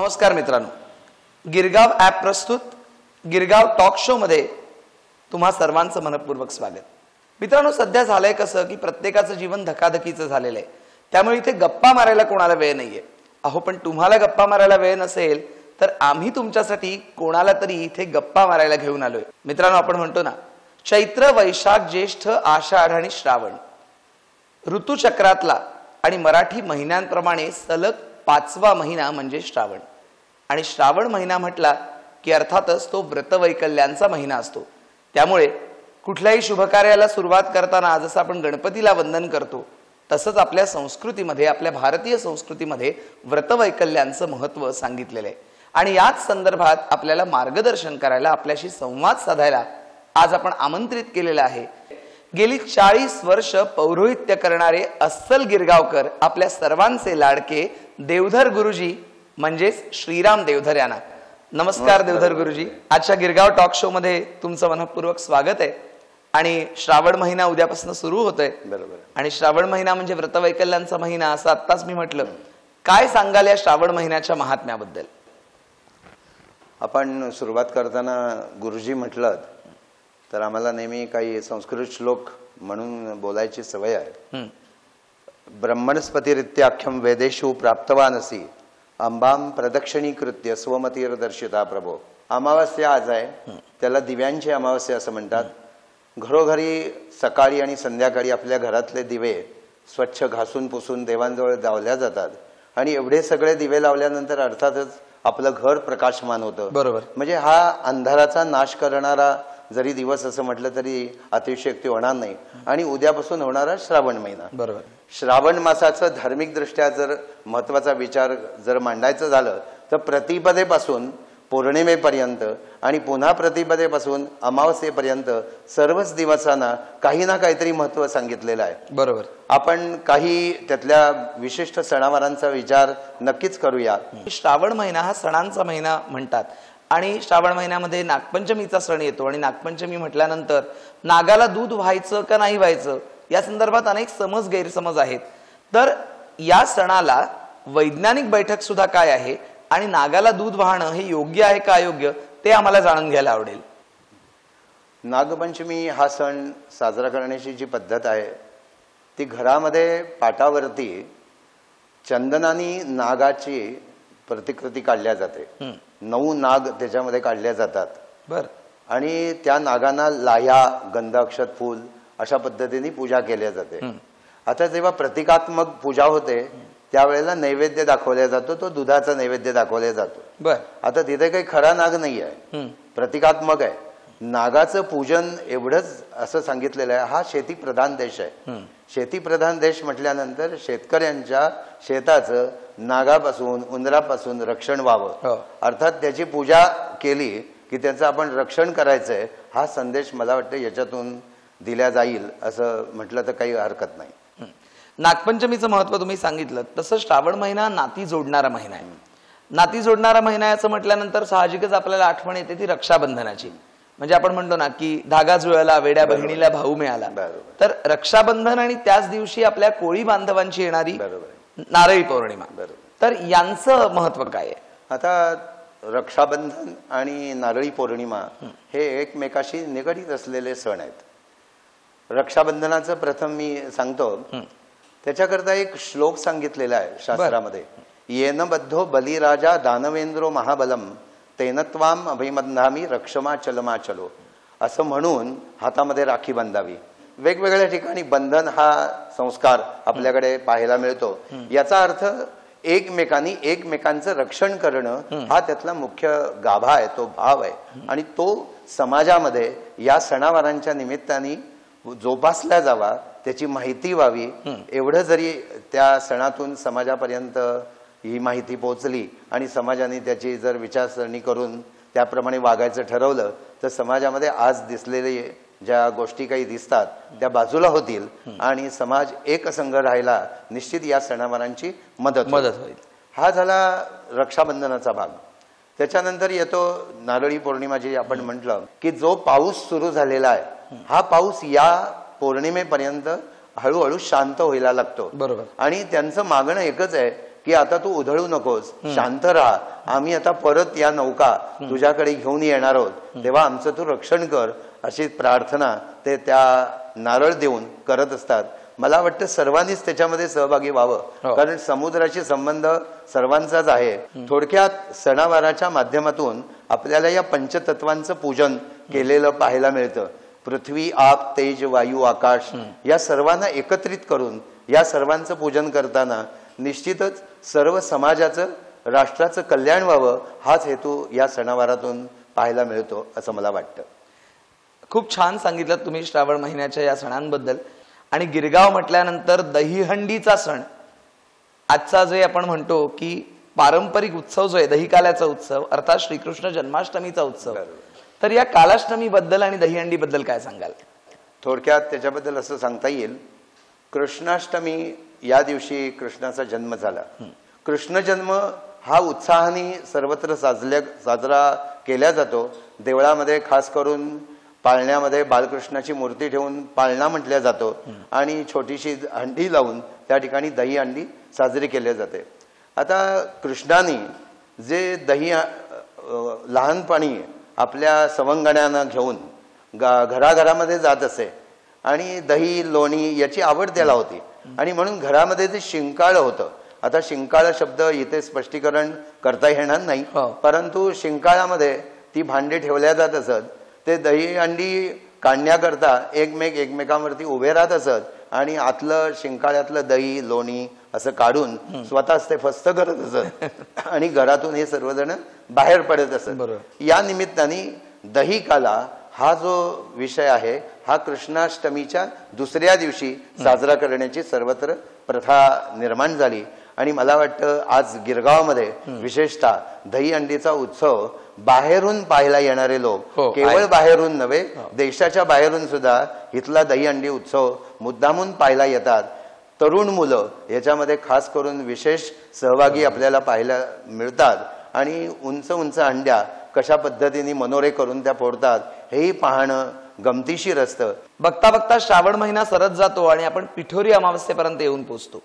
नमस्कार मित्रांनो, गिरगाव ॲप प्रस्तुत गिरगाव टॉक शो मध्ये तुम्हा सर्वांचं मनपूर्वक स्वागत। मित्रांनो, सध्या झालंय कसं की प्रत्येकाचं जीवन धकाधकीचं झालेलं आहे, त्यामुळे इथे गप्पा मारायला कोणाला वेळ नाहीये। अहो, पण तुम्हाला गप्पा मारायला वेळ नसेल तर आम्ही तुमच्यासाठी कोणाला तरी इथे गप्पा मारायला घेऊन आलोय। मित्रांनो, आपण म्हणतो ना, चैत्र वैशाख ज्येष्ठ आषाढ आणि श्रावण ऋतुचक्रातला आणि मराठी महिन्यांप्रमाणे सलग 5वा महिना म्हणजे श्रावण। आणि श्रावण महिना म्हटला की अर्थातच तो व्रतवैकल्यांचा महिना असतो। त्यामुळे कुठल्याही शुभकार्याला सुरुवात करताना जसं आपण गणपतीला वंदन करतो तसंच आपल्या संस्कृतीमध्ये, आपल्या भारतीय संस्कृतीमध्ये व्रतवैकल्यांचं महत्त्व सांगितलेलं आहे। आणि याच संदर्भात आपल्याला मार्गदर्शन करायला, आपल्याशी संवाद साधायला आज आपण आमंत्रित केलेलं आहे गेली 40 वर्ष पौरोहित्य करणारे अस्सल गिरगावकर, आपल्या सर्वांचे लाडके देवधर गुरुजी म्हणजेच श्रीराम देवधर यांना। नमस्कार देवधर गुरुजी, आजच्या गिरगाव टॉक शो मध्ये तुमचं मनपूर्वक स्वागत आहे। आणि श्रावण महिना उद्यापासून सुरू होतोय, बरोबर। आणि श्रावण महिना म्हणजे व्रतवैकल्यांचा महिना असं आत्ताच मी म्हटलं। काय सांगाल या श्रावण महिन्याच्या महात्म्याबद्दल? आपण सुरुवात करताना गुरुजी म्हटलं तर आम्हाला नेहमी काही संस्कृत श्लोक म्हणून बोलायची सवय आहे। ब्रह्मणस्पतिरित्याख्यम वेदेषु प्राप्तवानसी अंबाम प्रदक्षिणीकृत्य स्वमतीर्दर्शिता प्रभो। अमावास्या आज आहे, त्याला दिव्यांची अमावास्या असं म्हणतात। घरोघरी सकाळी आणि संध्याकाळी आपल्या घरातले दिवे स्वच्छ घासून पुसून देवांजवळ लावल्या जातात, आणि एवढे सगळे दिवे लावल्यानंतर अर्थातच आपलं घर प्रकाशमान होतं। बरोबर, म्हणजे हा अंधाराचा नाश करणारा जरी दिवस असं म्हटलं तरी अतिशयोक्ती होणार नाही। आणि उद्यापासून होणारा श्रावण महिना, बरोबर, श्रावण मासाचं धार्मिक दृष्ट्या जर महत्वाचा विचार जर मांडायचं झालं तर प्रतिपदेपासून पौर्णिमेपर्यंत आणि पुन्हा प्रतिपदेपासून अमावस्येपर्यंत सर्वच दिवसांना काही ना काहीतरी महत्त्व सांगितलेलं आहे। बरोबर। आपण काही त्यातल्या विशिष्ट सणावारांचा विचार नक्कीच करूया। श्रावण महिना हा सणांचा महिना म्हणतात, आणि श्रावण महिन्यामध्ये नागपंचमीचा सण येतो। आणि नागपंचमी म्हटल्यानंतर नागाला दूध व्हायचं का नाही व्हायचं या संदर्भात अनेक समज गैरसमज आहेत। तर या सणाला वैज्ञानिक बैठक सुद्धा काय आहे, आणि नागाला दूध वाहणं हे योग्य आहे का अयोग्य ते आम्हाला जाणून घ्यायला आवडेल। नागपंचमी हा सण साजरा करण्याची जी पद्धत आहे ती घरामध्ये पाटावरती चंदनानी नागाची प्रतिकृती काढल्या जाते। 9 नाग त्याच्यामध्ये काढल्या जातात। बर। आणि त्या नागांना लाह्या, गंध, अक्षत, फूल अशा पद्धतीने पूजा केल्या जाते। आता जेव्हा प्रतिकात्मक पूजा होते त्यावेळेला नैवेद्य दाखवला जातो, तो दुधाचा नैवेद्य दाखवला जातो। बर। आता तिथे काही खरा नाग नाही आहे, प्रतिकात्मक आहे। नागाचं पूजन एवढंच असं सांगितलेलं आहे। हा शेतीप्रधान देश आहे। शेतीप्रधान देश म्हटल्यानंतर शेतकऱ्यांच्या शेताचं नागापासून, उंदरापासून रक्षण व्हावं, अर्थात त्याची पूजा केली की त्याचं आपण रक्षण करायचंय, हा संदेश मला वाटतं याच्यातून दिला जाईल असं म्हटलं तर काही हरकत नाही। नागपंचमीचं महत्व तुम्ही सांगितलं तसं श्रावण महिना नाती जोडणारा महिना आहे। नाती जोडणारा महिना असं म्हटल्यानंतर साहजिकच आपल्याला आठवण येते ती रक्षाबंधनाची। म्हणजे आपण म्हणतो ना की धागा जुळला, वेड्या बहिणीला भाऊ मिळाला। तर रक्षाबंधन आणि त्याच दिवशी आपल्या कोळी बांधवांची येणारी नारळी पौर्णिमा, तर यांचं महत्व काय आहे? आता रक्षाबंधन आणि नारळी पौर्णिमा हे एकमेकाशी निगडीत असलेले सण आहेत। रक्षाबंधनाचं प्रथम मी सांगतो, त्याच्याकरता एक श्लोक सांगितलेला आहे शास्त्रामध्ये। येन बद्धो बलिराजा दानवेंद्रो महाबलम तेन त्वाम अभिमंधामी रक्षमा चलमा चलो, असं म्हणून हातामध्ये राखी बांधावी। वेगवेगळ्या ठिकाणी बंधन हा संस्कार आपल्याकडे पाहायला मिळतो। याचा अर्थ एकमेकांनी एकमेकांचं रक्षण करणं हा त्यातला मुख्य गाभा आहे, तो भाव आहे। आणि तो समाजामध्ये या सणावारांच्या निमित्ताने जोपासला जावा, त्याची माहिती व्हावी, एवढं जरी त्या सणातून समाजापर्यंत ही माहिती पोहोचली आणि समाजाने त्याची जर विचारसरणी करून त्याप्रमाणे वागायचं ठरवलं तर समाजामध्ये आज दिसलेले ज्या गोष्टी काही दिसतात त्या बाजूला होतील आणि समाज एकसंघ राहायला निश्चित या सणावारांची मदत होईल। हा झाला रक्षाबंधनाचा भाग। त्याच्यानंतर येतो नारळी पौर्णिमा, जी आपण म्हटलं की जो पाऊस सुरू झालेला आहे हा पाऊस या पौर्णिमेपर्यंत हळूहळू शांत व्हायला लागतो। बरोबर। आणि त्यांचं मागणं एकच आहे की आता तू उधळू नकोस, शांत राहा, आम्ही आता परत या नौका तुझ्याकडे घेऊन येणार आहोत, तेव्हा आमचं तू रक्षण कर, अशी प्रार्थना ते त्या नारळ देऊन करत असतात. मला वाटतं सर्वांनीच त्याच्यामध्ये सहभागी व्हावं, कारण समुद्राशी संबंध सर्वांचाच आहे. थोडक्यात सणावाराच्या माध्यमातून आपल्याला या पंचतत्वांचं पूजन केलेलं पाहायला मिळतं. पृथ्वी, आप, तेज, वायू, आकाश या सर्वांना एकत्रित करून या सर्वांचं पूजन करताना निश्चितच सर्व समाजाचं, राष्ट्राचं कल्याण व्हावं हाच हेतू या सणावारातून पाहायला मिळतो असं मला वाटतं. खूप छान सांगितलं तुम्ही श्रावण महिन्याच्या या सणांबद्दल. आणि गिरगाव म्हटल्यानंतर दहीहंडीचा सण, आजचा जे आपण म्हणतो की पारंपरिक उत्सव जो आहे दहीकाल्याचा उत्सव, अर्थात श्रीकृष्ण जन्माष्टमीचा उत्सव, तर या कालाष्टमी बद्दल आणि दहीहंडी बद्दल काय सांगाल? थोडक्यात त्याच्याबद्दल असं सांगता येईल, कृष्णाष्टमी या दिवशी कृष्णाचा जन्म झाला. कृष्ण जन्म हा उत्साहाने सर्वत्र साजरा केला जातो. देवळामध्ये खास करून पाळण्यामध्ये बालकृष्णाची मूर्ती ठेवून पाळणा म्हटल्या जातो आणि छोटीशी हंडी लावून त्या ठिकाणी दही हंडी साजरी केली जाते. आता कृष्णाने जे दही लहानपणी आपल्या सवंगण्यानं घेऊन घराघरामध्ये जात असे आणि दही लोणी याची आवड त्याला होती आणि म्हणून घरामध्ये जे शिंकाळ होतं, आता शिंकाळ शब्द इथे स्पष्टीकरण करता येणार नाही, परंतु शिंकाळामध्ये ती भांडी ठेवल्या जात असत. ते दही अंडी काढण्याकरता एकमेकांवरती उभे राहत असत आणि आतलं शिंकाळ्यातलं दही लोणी असं काढून स्वतःच ते फस्त करत असत आणि घरातून हे सर्वजण बाहेर पडत असत. या निमित्ताने दही काला हा जो विषय आहे हा कृष्णाष्टमीच्या दुसऱ्या दिवशी साजरा करण्याची सर्वत्र प्रथा निर्माण झाली. आणि मला वाटतं आज गिरगावमध्ये विशेषतः दही अंडीचा उत्सव बाहेरून पाहायला येणारे लोक, केवळ बाहेरून नव्हे देशाच्या बाहेरून सुद्धा इथला दही अंडी उत्सव मुद्दामून पाहायला येतात. तरुण मुलं याच्यामध्ये खास करून विशेष सहभागी आपल्याला पाहायला मिळतात आणि उंच उंच अंड्या कशा पद्धतीने मनोरे करून त्या फोडतात हेही पाहणं गमतीशीर असतं. बघता बघता श्रावण महिना सरत जातो आणि आपण पिठोरी अमावस्येपर्यंत येऊन पोहोचतो.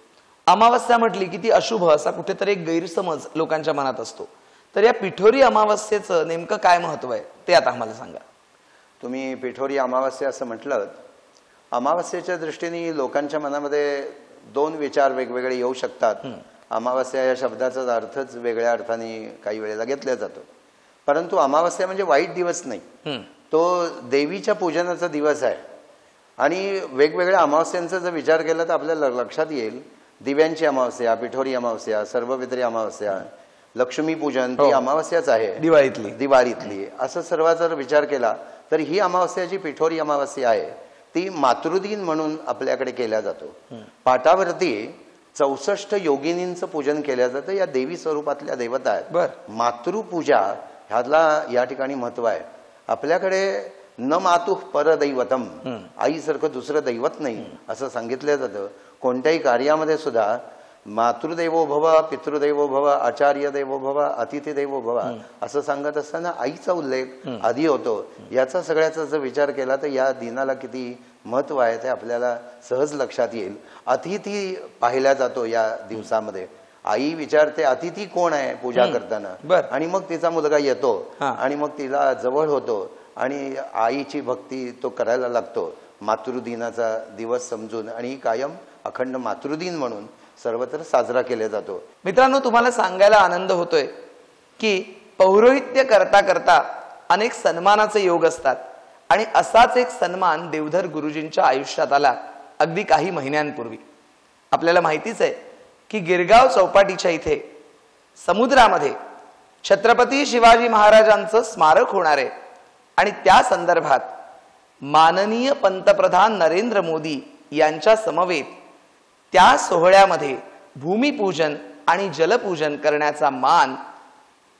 अमावस्या म्हटली की ती अशुभ असा कुठेतरी एक गैरसमज लोकांच्या मनात असतो. तर या पिठोरी अमावस्येचं नेमकं काय महत्व आहे ते आता आम्हाला सांगा. तुम्ही पिठोरी अमावस्या असं म्हटलं, अमावस्येच्या दृष्टीने लोकांच्या मनामध्ये दोन विचार वेगवेगळे येऊ शकतात. अमावस्या या शब्दाचा अर्थच वेगळ्या अर्थाने काही वेळेला घेतला जातो, परंतु अमावस्या म्हणजे वाईट दिवस नाही, तो देवीच्या पूजनाचा दिवस आहे. आणि वेगवेगळ्या अमावस्यांचा जर विचार केला तर आपल्याला लक्षात येईल, दिव्यांची अमावस्या, पिठोरी अमावस्या, सर्वपित्री अमावस्या, लक्ष्मीपूजन ती अमावस्याच आहे, दिवाळीतली असं सर्व जर विचार केला तर ही अमावस्या जी पिठोरी अमावस्या आहे ती मातृदिन म्हणून आपल्याकडे केला जातो. पाटावरती 64 योगिनींचं पूजन केलं जातं. या देवी स्वरूपातल्या देवता आहेत. मातृपूजा ह्याला या ठिकाणी महत्व आहे. आपल्याकडे न मातु परदैवतम, आईसारखं दुसरं दैवत नाही असं सांगितलं जातं. कोणत्याही कार्यामध्ये सुद्धा मातृदेवो भव, पितृदेवो भव, आचार्य देवो भव, अतिथी देवो भव असं सांगत असताना आईचा उल्लेख आधी होतो. याचा सगळ्याचा जर विचार केला तर या दिनाला किती महत्व आहे ते आपल्याला सहज लक्षात येईल. अतिथी पाहिला जातो या दिवसामध्ये. आई विचारते अतिथी कोण आहे पूजा करताना, आणि मग तिचा मुलगा येतो आणि मग तिला जवळ होतो आणि आईची भक्ती तो करायला लागतो. मातृदिनाचा दिवस समजून आणि कायम अखंड मातृदिन म्हणून सर्वत्र साजरा केला जातो. मित्रांनो, तुम्हाला सांगायला आनंद होतोय की पौरोहित्य करता करता अनेक सन्मानाचे योग असतात आणि असाच एक सन्मान देवधर गुरुजींच्या आयुष्यात आला अगदी काही महिन्यांपूर्वी. आपल्याला माहितीच आहे की गिरगाव चौपाटीच्या इथे समुद्रामध्ये छत्रपती शिवाजी महाराजांचं स्मारक होणार आहे आणि त्या संदर्भात माननीय पंतप्रधान नरेंद्र मोदी यांच्या समवेत त्या सोहळ्यामध्ये भूमिपूजन आणि जलपूजन करण्याचा मान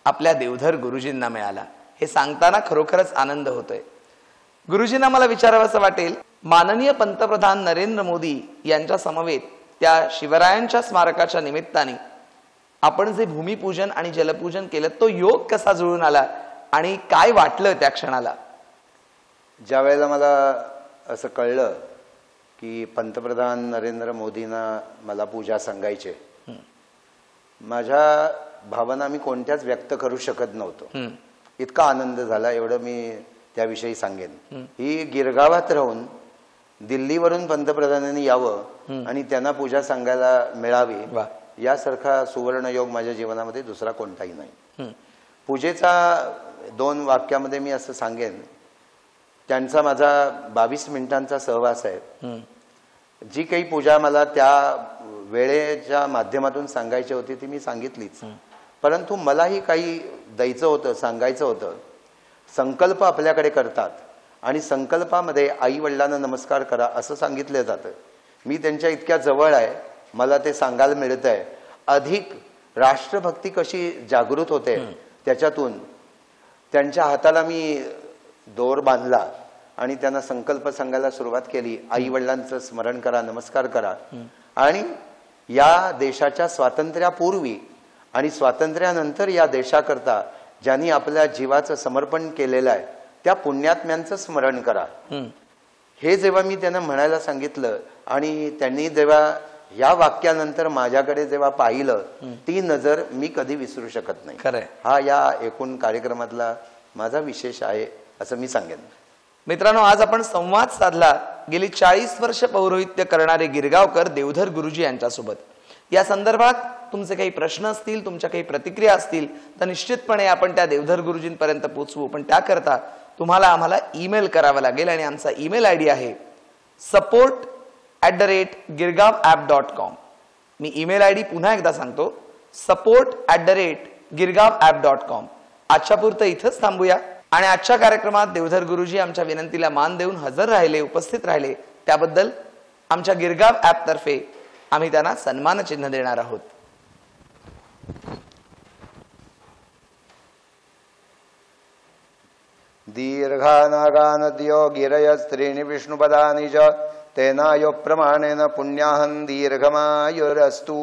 आपल्या देवधर गुरुजींना मिळाला. हे सांगताना खरोखरच आनंद होतोय. गुरुजींना मला विचारावंसं वाटेल, माननीय पंतप्रधान नरेंद्र मोदी यांच्या समवेत त्या शिवरायांच्या स्मारकाच्या निमित्ताने आपण जे भूमिपूजन आणि जलपूजन केलं तो योग कसा जुळून आला आणि काय वाटलं त्या क्षणाला? ज्या वेळेला मला असं कळलं की पंतप्रधान नरेंद्र मोदींना मला पूजा सांगायचे, माझ्या भावना मी कोणत्याच व्यक्त करू शकत नव्हतो. इतका आनंद झाला एवढं मी त्याविषयी सांगेन. ही गिरगावात राहून दिल्लीवरून पंतप्रधानांनी यावं आणि त्यांना पूजा सांगायला मिळावी यासारखा सुवर्ण योग माझ्या जीवनामध्ये दुसरा कोणताही नाही. पूजेचा 2 वाक्यामध्ये मी असं सांगेन, त्यांचा माझा 22 मिनिटांचा सहवास आहे. जी काही पूजा मला त्या वेळेच्या माध्यमातून सांगायची होती ती मी सांगितलीच, परंतु मलाही काही द्यायचं होतं, सांगायचं होतं. संकल्प आपल्याकडे करतात आणि संकल्पामध्ये आई वडिलांना नमस्कार करा असं सांगितलं जातं. मी त्यांच्या इतक्या जवळ आहे, मला ते सांगायला मिळत आहे. अधिक राष्ट्रभक्ती कशी जागृत होते त्याच्यातून त्यांच्या हाताला मी दोर बांधला आणि त्यांना संकल्प सांगायला सुरुवात केली. आई वडिलांचं स्मरण करा, नमस्कार करा. आणि या देशाच्या स्वातंत्र्यापूर्वी आणि स्वातंत्र्यानंतर या देशाकरता ज्यांनी आपल्या जीवाचं समर्पण केलेलं आहे त्या पुण्यात्म्यांचं स्मरण करा. हे जेव्हा मी त्यांना म्हणायला सांगितलं आणि त्यांनी जेव्हा या वाक्यानंतर माझ्याकडे जेव्हा पाहिलं, ती नजर मी कधी विसरू शकत नाही. खरंय, हा या एकूण कार्यक्रमातला माझा विशेष आहे असं मी सांगेन. मित्रांनो, आज आपण संवाद साधला गेली 40 वर्ष पौरोहित्य करणारे गिरगावकर देवधर गुरुजी यांच्यासोबत. या संदर्भात तुमचे काही प्रश्न असतील, तुमच्या काही प्रतिक्रिया असतील तर निश्चितपणे आपण त्या देवधर गुरुजींपर्यंत पोहोचवू. पण त्याकरता तुम्हाला आम्हाला ईमेल करावा लागेल आणि आमचा ईमेल आयडी आहे support@girgawapp.com. मी ईमेल आयडी पुन्हा एकदा सांगतो, support@girgawapp.com. आजच्या पुरतं इथंच थांबूया आणि आजच्या कार्यक्रमात देवधर गुरुजी आमच्या विनंतीला मान देऊन हजर राहिले, उपस्थित राहिले, त्याबद्दल आमच्या गिरगाव ॲप तर्फे आम्ही त्यांना सन्मान चिन्ह देणार आहोत. दीर्घानागानद्यो गिरयस्त्रीणि विष्णुपदानि च तेनायो प्रमाणेन पुण्याहं दीर्घमायुरस्तु.